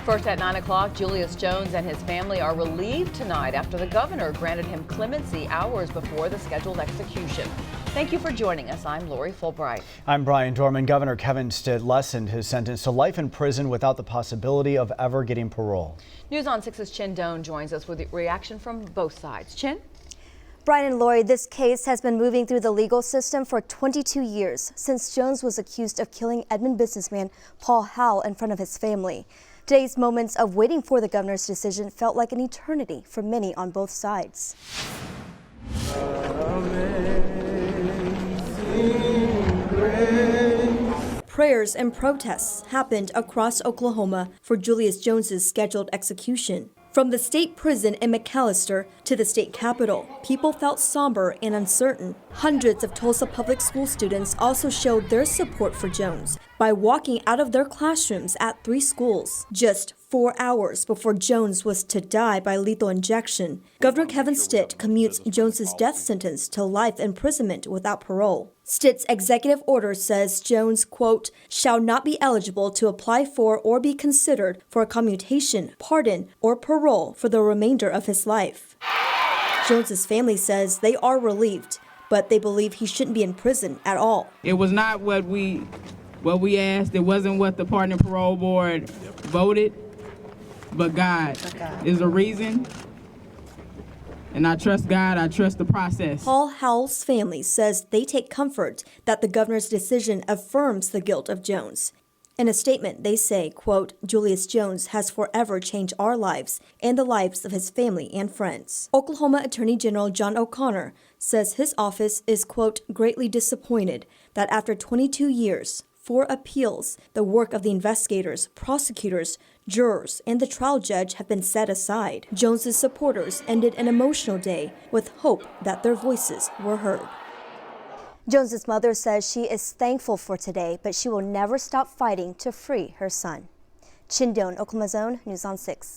First at 9 o'clock, Julius Jones and his family are relieved tonight after the governor granted him clemency hours before the scheduled execution. Thank you for joining us. I'm Lori Fulbright. I'm Brian Dorman. Governor Kevin Stitt lessened his sentence to life in prison without the possibility of ever getting parole. News on 6's Chin Doan joins us with the reaction from both sides. Chin? Brian and Lori, this case has been moving through the legal system for 22 years since Jones was accused of killing Edmond businessman Paul Howell in front of his family. Today's moments of waiting for the governor's decision felt like an eternity for many on both sides. Prayers and protests happened across Oklahoma for Julius Jones's scheduled execution. From the state prison in McAllister to the state capitol, people felt somber and uncertain. Hundreds of Tulsa public school students also showed their support for Jones by walking out of their classrooms at 3 schools just 4 hours before Jones was to die by lethal injection. Governor Kevin Stitt commutes Jones's death sentence to life imprisonment without parole. Stitt's executive order says Jones, quote, shall not be eligible to apply for or be considered for a commutation, pardon, or parole for the remainder of his life. Jones's family says they are relieved, but they believe he shouldn't be in prison at all. It was not what we asked. It wasn't what the Pardon and Parole Board voted, but God is the reason. And I trust God, I trust the process. Paul Howell's family says they take comfort that the governor's decision affirms the guilt of Jones. In a statement, they say, quote, Julius Jones has forever changed our lives and the lives of his family and friends. Oklahoma Attorney General John O'Connor says his office is, quote, greatly disappointed that after 22 years, 4 appeals, the work of the investigators, prosecutors, jurors, and the trial judge have been set aside. Jones's supporters ended an emotional day with hope that their voices were heard. Jones's mother says she is thankful for today, but she will never stop fighting to free her son. Chin Doan, Oklahoma's Own, News on 6.